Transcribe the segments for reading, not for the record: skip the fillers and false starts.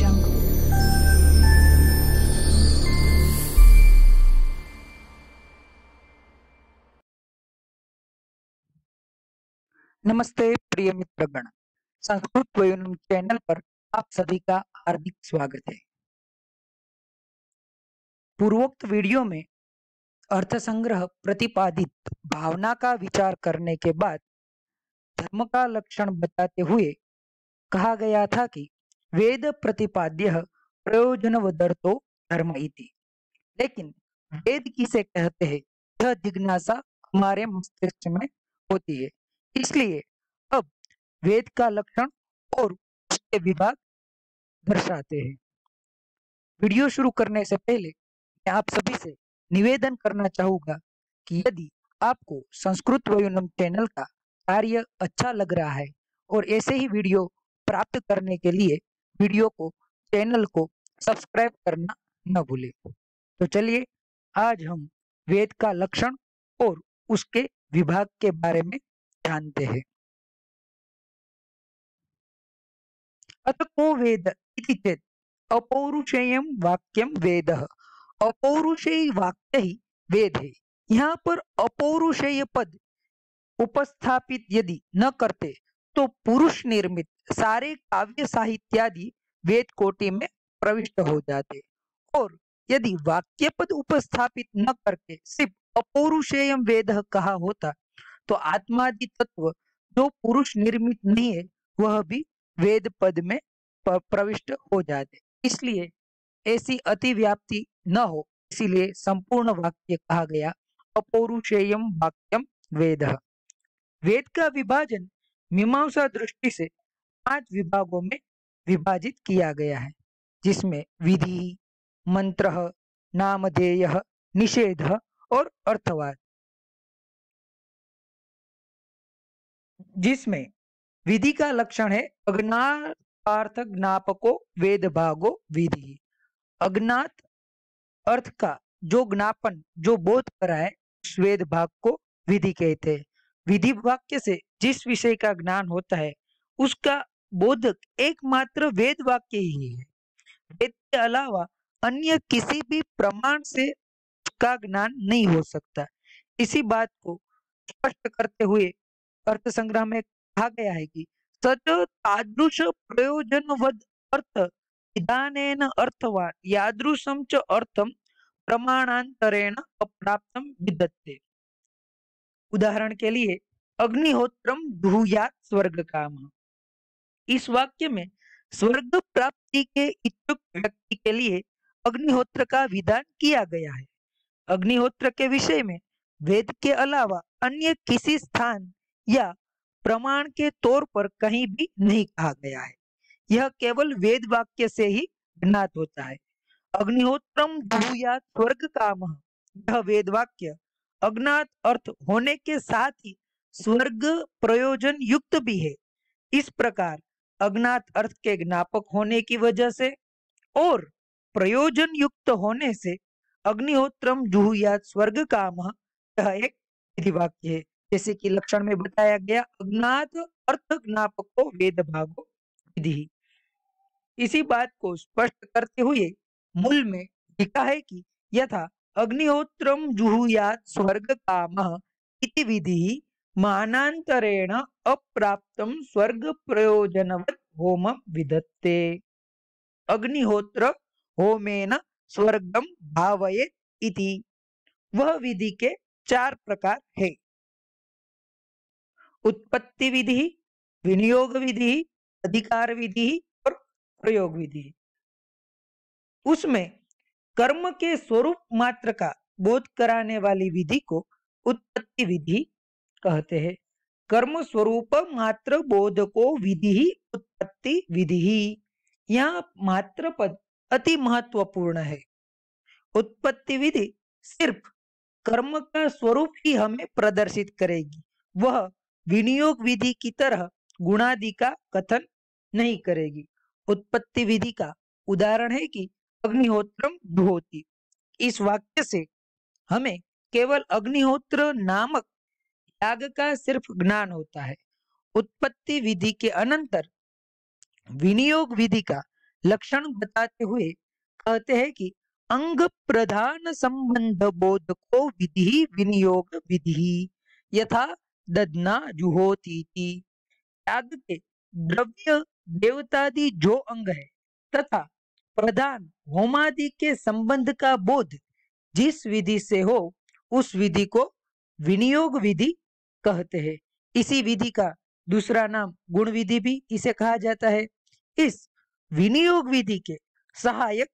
jungle. नमस्ते प्रिय मित्रगण, Sanskrit वयोनुम channel पर आप सभी का हार्दिक स्वागत है। पूर्वोक्त वीडियो में अर्थ संग्रह प्रतिपादित भावना का विचार करने के बाद धर्म का लक्षण बताते हुए कहा गया था कि वेद प्रतिपाद्य प्रयोजनवदर्थो धर्म इति। लेकिन वेद किसे कहते हैं, यह जिज्ञासा हमारे मस्तिष्क में होती है। इसलिए अब वेद का लक्षण और उसके विभाग दर्शाते हैं। वीडियो शुरू करने से पहले मैं आप सभी से निवेदन करना चाहूंगा कि यदि आपको संस्कृत वयोनुम चैनल का कार्य अच्छा लग रहा है और ऐसे ही वीडियो प्राप्त करने के लिए वीडियो को चैनल को सब्सक्राइब करना न भूलें। तो चलिए आज हम वेद का लक्षण और उसके विभाग के बारे में जानते हैं। अतः को वेद इति चेत् अपौरुषेयम वाक्यम वेदः। अपौरुषेय वाक्य ही वेद है। यहाँ पर अपौरुषेय पद उपस्थापित यदि न करते तो पुरुष निर्मित सारे काव्य साहित्यादि वेद कोटि में प्रविष्ट हो जाते, और यदि वाक्य पद उपस्थापित न करके सिर्फ अपौरुषेयम वेदः कहा होता तो आत्मादि तत्व जो पुरुष निर्मित नहीं है वह भी वेद पद में प्रविष्ट हो जाते। इसलिए ऐसी अतिव्याप्ति न हो, इसीलिए संपूर्ण वाक्य कहा गया अपौरुषेयम वाक्यम वेदः। वेद का विभाजन मीमांसा दृष्टि से 5 विभागों में विभाजित किया गया है, जिसमें विधि, मंत्र, नामधेय, निषेध और अर्थवाद। जिसमें विधि का लक्षण है अज्ञात अर्थ ज्ञापको वेद भागो विधि। अज्ञात अर्थ का जो ज्ञापन, जो बोध कराए, उस वेद भाग को विधि कहते हैं। विधि वाक्य से जिस विषय का ज्ञान होता है उसका बोधक एकमात्र वेद वाक्य ही है। वेद के अलावा अन्य किसी भी प्रमाण से उसका ज्ञान नहीं हो सकता। इसी बात को स्पष्ट करते हुए अर्थ संग्रह में कहा गया है कि सच तादृश प्रयोजनवद अर्थ विधानेन अर्थवान यादृशं च अर्थम प्रमाणांतरेण अप्राप्तम विदत्ते। उदाहरण के लिए अग्निहोत्रम जुहुयात स्वर्ग काम। इस वाक्य में स्वर्ग प्राप्ति के इच्छुक व्यक्ति के लिए अग्निहोत्र का विधान किया गया है। अग्निहोत्र के विषय में वेद के अलावा अन्य किसी स्थान या प्रमाण के तौर पर कहीं भी नहीं कहा गया है। यह केवल वेद वाक्य से ही ज्ञात होता है। अग्निहोत्रम जुहुयात स्वर्ग काम, यह वेद वाक्य अज्ञात अर्थ होने के साथ ही स्वर्ग प्रयोजन युक्त भी है। इस प्रकार अज्ञात अर्थ के ज्ञापक होने की वजह से और प्रयोजन युक्त होने से अग्निहोत्रम जुहुयात स्वर्ग काम यह एक विधि वाक्य है। जैसे कि लक्षण में बताया गया अज्ञात अर्थ ज्ञापको वेद भागो विधि। इसी बात को स्पष्ट करते हुए मूल में लिखा है कि यथा अग्निहोत्रम जुहुयात स्वर्ग कामः इति विधि मानांतरेण अप्राप्तम स्वर्ग प्रयोजनवत् होमं विदत्ते। अग्निहोत्र होमेन स्वर्गम भावयेत् इति। वह विधि के 4 प्रकार है। उत्पत्ति विधि, विनियोग विधि, अधिकार विधि और प्रयोग विधि। उसमें कर्म के स्वरूप मात्र का बोध कराने वाली विधि को उत्पत्ति विधि कहते हैं। कर्म स्वरूप मात्र बोध को विधि ही उत्पत्ति विधि ही। यहाँ मात्र पद अति महत्वपूर्ण है। उत्पत्ति विधि सिर्फ कर्म का स्वरूप ही हमें प्रदर्शित करेगी, वह विनियोग विधि की तरह गुणादि का कथन नहीं करेगी। उत्पत्ति विधि का उदाहरण है कि अग्निहोत्रम जुहोति। इस वाक्य से हमें केवल अग्निहोत्र नामक याग का सिर्फ ज्ञान होता है। उत्पत्ति विधि के अनंतर विनियोग विधि का लक्षण बताते हुए कहते हैं कि अंग प्रधान संबंध बोध को विधि विनियोग विधि यथा ददना जुहोती याग के द्रव्य देवतादि जो अंग है तथा प्रधान होमादि के संबंध का बोध जिस विधि से हो उस विधि को विनियोग विधि कहते हैं। इसी विधि का दूसरा नाम गुण विधि भी इसे कहा जाता है। इस विनियोग विधि के सहायक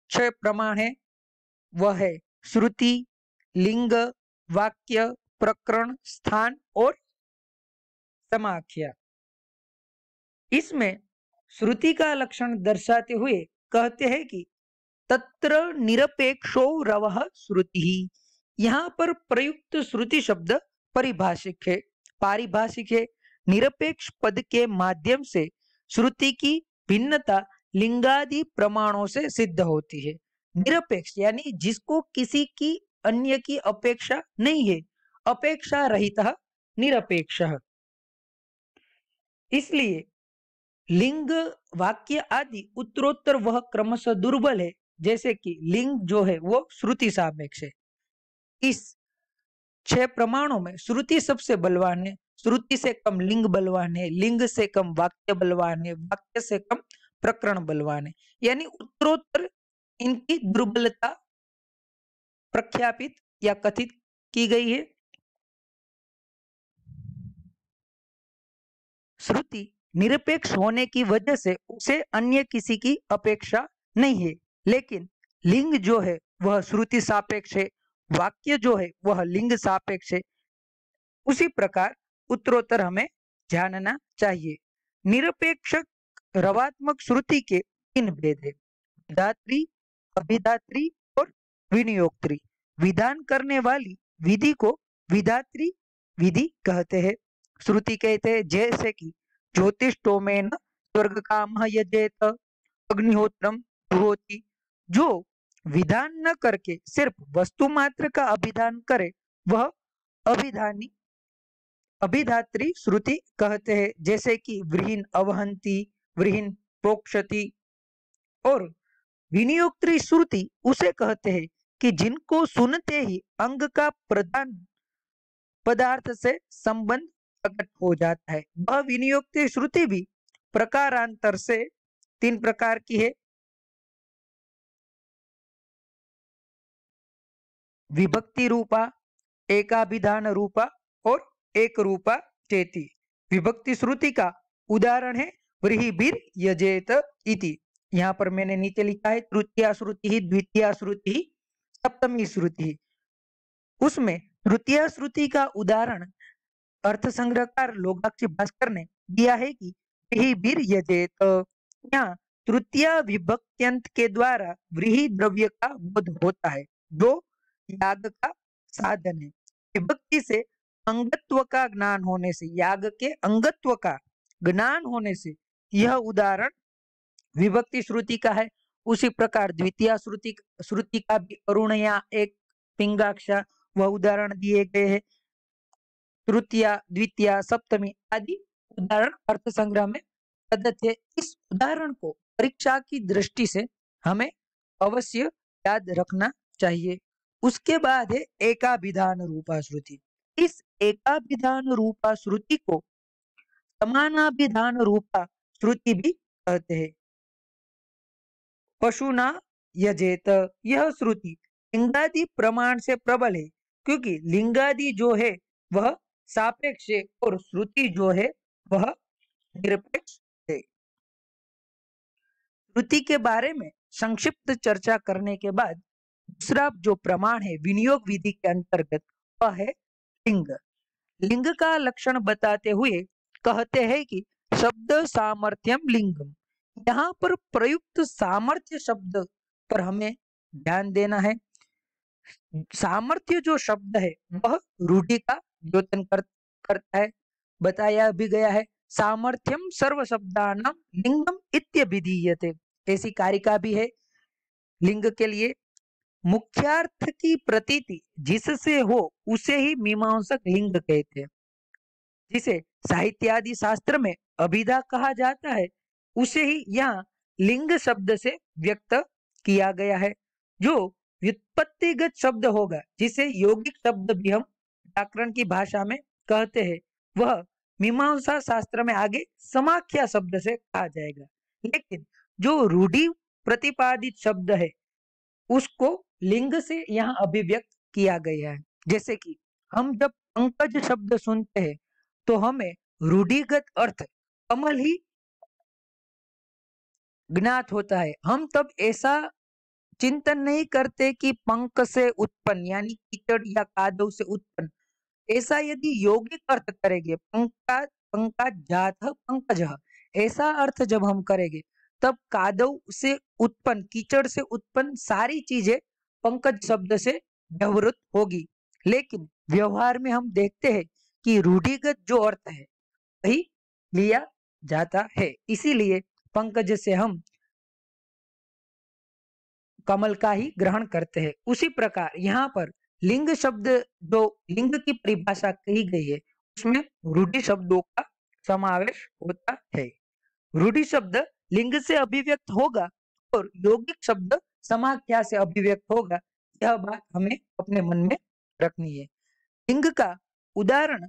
6 प्रमाण है। वह है श्रुति, लिंग, वाक्य, प्रकरण, स्थान और समाख्या। इसमें श्रुति का लक्षण दर्शाते हुए कहते हैं कि तत्र निरपेक्षो रवः श्रुति। यहाँ पर प्रयुक्त श्रुति शब्द पारिभाषिक है। निरपेक्ष पद के माध्यम से श्रुति की भिन्नता लिंगादि प्रमाणों से सिद्ध होती है। निरपेक्ष यानी जिसको किसी की अन्य की अपेक्षा नहीं है, अपेक्षा रहित निरपेक्ष। इसलिए लिंग, वाक्य आदि उत्तरोत्तर वह क्रमशः दुर्बल है, जैसे कि लिंग जो है वो श्रुति सापेक्ष है। इस 6 प्रमाणों में श्रुति सबसे बलवान है, श्रुति से कम लिंग बलवान है, लिंग से कम वाक्य बलवान है, वाक्य से कम प्रकरण बलवान है। यानी उत्तरोत्तर इनकी दुर्बलता प्रख्यापित या कथित की गई है। श्रुति निरपेक्ष होने की वजह से उसे अन्य किसी की अपेक्षा नहीं है, लेकिन लिंग जो है वह श्रुति सापेक्ष है, वाक्य जो है वह लिंग सापेक्ष है। उसी प्रकार उत्तरोत्तर हमें जानना चाहिए। निरपेक्ष रवात्मक श्रुति के 3 भेद है, विधात्री, अभिधात्री और विनियोक्त्री। विधान करने वाली विधि को विधात्री विधि कहते हैं। श्रुति कहते हैं जैसे कि ज्योतिषोमेन स्वर्ग काम यजेत अग्निहोत्रम जुहोति। जो विधान न करके सिर्फ वस्तु मात्र का अभिधान करे वह अभिधानी अभिधात्री श्रुति कहते हैं। जैसे कि व्रीहिन अवहंती, व्रीहिन प्रोक्षति। और विनियोक्त्री श्रुति उसे कहते हैं कि जिनको सुनते ही अंग का प्रधान पदार्थ से संबंध प्रकट हो जाता है। वह विनियोक्ती श्रुति भी प्रकारांतर से 3 प्रकार की है, विभक्ति रूपा, एकाभिधान रूपा और एक रूपा चेती। विभक्ति श्रुति का उदाहरण है व्रीहिभिर यजेत इति। यहाँ पर मैंने नीचे लिखा है तृतीया श्रुति, द्वितीया श्रुति, सप्तमी श्रुति। उसमें तृतीया श्रुति का उदाहरण अर्थ संग्रहकार लोगाक्षी भास्कर ने दिया है कि व्रीहिभिर यजेत। यहाँ तृतीया विभक्त्यंत के द्वारा व्रीहि द्रव्य का बोध होता है जो याग का साधन है। विभक्ति से अंगत्व का ज्ञान होने से, याग के अंगत्व का ज्ञान होने से यह उदाहरण विभक्ति श्रुति का है। उसी प्रकार द्वितीय श्रुति का भी अरुणया, एक पिंगाक्षा वह उदाहरण दिए गए हैं। तृतीया, द्वितीया, सप्तमी आदि उदाहरण अर्थ संग्रह में प्रदत्त है। इस उदाहरण को परीक्षा की दृष्टि से हमें अवश्य याद रखना चाहिए। उसके बाद है एकाभिधान रूपा श्रुति। इस एकाभिधान रूपा श्रुति को समानाभिधान रूपा श्रुति भी कहते हैं। पशुना यजेत, यह श्रुति लिंगादि प्रमाण से प्रबल है, क्योंकि लिंगादि जो है वह सापेक्ष है और श्रुति जो है वह निरपेक्ष है। श्रुति के बारे में संक्षिप्त चर्चा करने के बाद दूसरा जो प्रमाण है विनियोग विधि के अंतर्गत वह है लिंग। लिंग का लक्षण बताते हुए कहते हैं कि शब्द सामर्थ्यम लिंगम। यहाँ पर प्रयुक्त सामर्थ्य शब्द पर हमें ध्यान देना है। सामर्थ्य जो शब्द है वह रूढ़ि का द्योतन करता है, बताया भी गया है। सामर्थ्यम सर्व शब्दानां लिंगम इत्यभिधीयते, ऐसी कारिका भी है लिंग के लिए। मुख्यार्थ की प्रतीति जिससे हो उसे ही मीमांसक लिंग कहते हैं। जिसे साहित्य आदि शास्त्र में अभिधा कहा जाता है उसे ही यहाँ लिंग शब्द से व्यक्त किया गया है। जो व्युत्पत्तिगत शब्द होगा, जिसे यौगिक शब्द भी हम व्याकरण की भाषा में कहते हैं, वह मीमांसा शास्त्र में आगे समाख्या शब्द से कहा जाएगा। लेकिन जो रूढ़ि प्रतिपादित शब्द है उसको लिंग से यहाँ अभिव्यक्त किया गया है। जैसे कि हम जब पंकज शब्द सुनते हैं तो हमें रूढ़िगत अर्थ कमल ही ज्ञात होता है। हम तब ऐसा चिंतन नहीं करते कि पंक से उत्पन्न यानी कीचड़ या कादव से उत्पन्न, ऐसा यदि यौगिक अर्थ करेंगे पंका पंकजातः पंकजः, ऐसा अर्थ जब हम करेंगे तब कादव से उत्पन्न कीचड़ से उत्पन्न सारी चीजें पंकज शब्द से व्यवहृत होगी। लेकिन व्यवहार में हम देखते हैं कि रूढ़िगत जो अर्थ है वही लिया जाता है, इसीलिए पंकज से हम कमल का ही ग्रहण करते हैं। उसी प्रकार यहाँ पर लिंग शब्द, जो लिंग की परिभाषा कही गई है, उसमें रूढ़ि शब्दों का समावेश होता है। रूढ़ि शब्द लिंग से अभिव्यक्त होगा और यौगिक शब्द समाख्या से अभिव्यक्त होगा, यह बात हमें अपने मन में रखनी है। लिंग का उदाहरण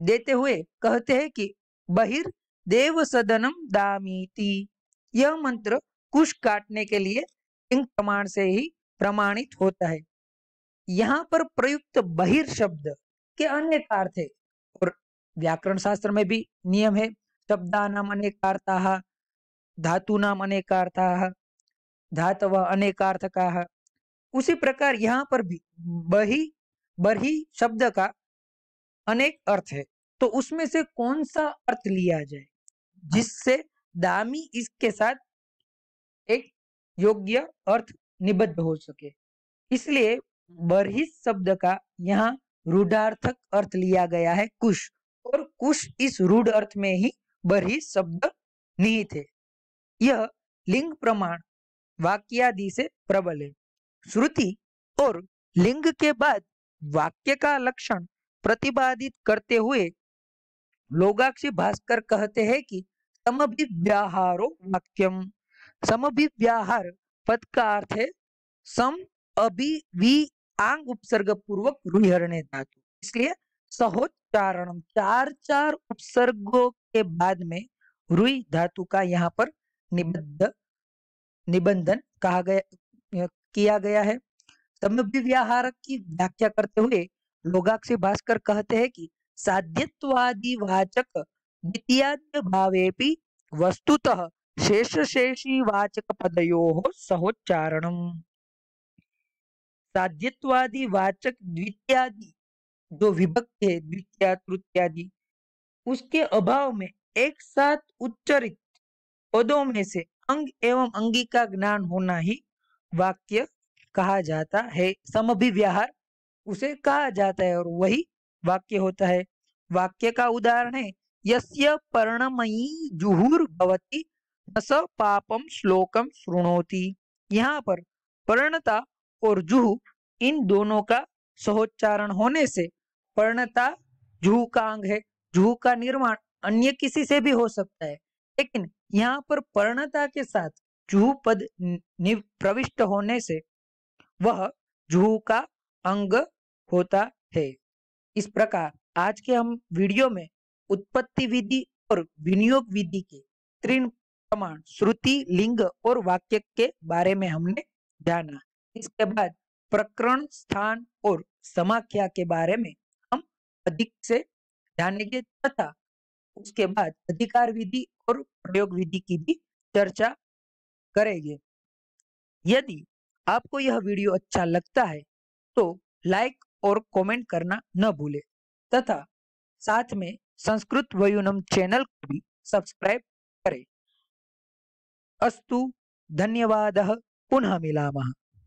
देते हुए कहते हैं कि बहिर देव सदनम दामीति, यह मंत्र कुश काटने के लिए लिंग प्रमाण से ही प्रमाणित होता है। यहाँ पर प्रयुक्त बहिर शब्द के अनेक अर्थ है और व्याकरण शास्त्र में भी नियम है, शब्दानाम अनेकार्थाः, धातूनाम अनेकार्थाः, धातवः अनेकार्थकाः। उसी प्रकार यहाँ पर भी बर्ही शब्द का अनेक अर्थ है, तो उसमें से कौन सा अर्थ लिया जाए जिससे दामी इसके साथ एक योग्य अर्थ निबद्ध हो सके। इसलिए बर्हिस शब्द का यहाँ रूढ़ार्थक अर्थ लिया गया है कुश, और कुश इस रूढ़ अर्थ में ही बर्हिस शब्द निहित है। यह लिंग प्रमाण वाक्यादि से प्रबल है। श्रुति और लिंग के बाद वाक्य का लक्षण प्रतिपादित करते हुए लोगाक्षी भास्कर कहते हैं कि समभिव्याहारो वाक्यम। समभिव्याहार पद का अर्थ है सम अभि वि आंग उपसर्ग पूर्वक रुहरणे धातु, इसलिए सहोच्चारणम, चार चार उपसर्गों के बाद में रुई धातु का यहाँ पर निबंधन कहा गया किया गया है। समभिव्याहार की व्याख्या करते हुए लोगाक्षी भास्कर कहते हैं कि साध्यत्वादि वाचक द्वितीयाद्य भावेपि वस्तुतः शेष शेषी वाचक पदयोः सहोच्चारणम। साध्यत्वादि वाचक द्वितीयादि जो विभक्त है, द्वितीय तृतीयादि, उसके अभाव में एक साथ उच्चरित पदों में से अंग एवं अंगी का ज्ञान होना ही वाक्य कहा जाता है। समभिव्याहार उसे कहा जाता है और वही वाक्य होता है। वाक्य का उदाहरण है यस्य पर्णमयी जुहुर भवति न स पापम श्लोकम शृणोति। यहाँ पर पर्णता और जुहु इन दोनों का सहोच्चारण होने से, पर्णता जुहु का अंग है, जुहु का निर्माण अन्य किसी से भी हो सकता है, लेकिन यहाँ पर पर्णता के साथ जुहु पद प्रविष्ट होने से वह जुहु का अंग होता है। इस प्रकार आज के हम वीडियो में उत्पत्ति विधि और विनियोग विधि के तीन प्रमाण श्रुति, लिंग और वाक्य के बारे में हमने जाना। इसके बाद प्रकरण, स्थान और समाख्या के बारे में हम अधिक से जानेंगे तथा उसके बाद अधिकार विधि और प्रयोग विधि की भी चर्चा करेंगे। यदि आपको यह वीडियो अच्छा लगता है तो लाइक और कमेंट करना न भूले तथा साथ में संस्कृत वयूनम चैनल को भी सब्सक्राइब करें। अस्तु, धन्यवादः, पुनः मिलामः।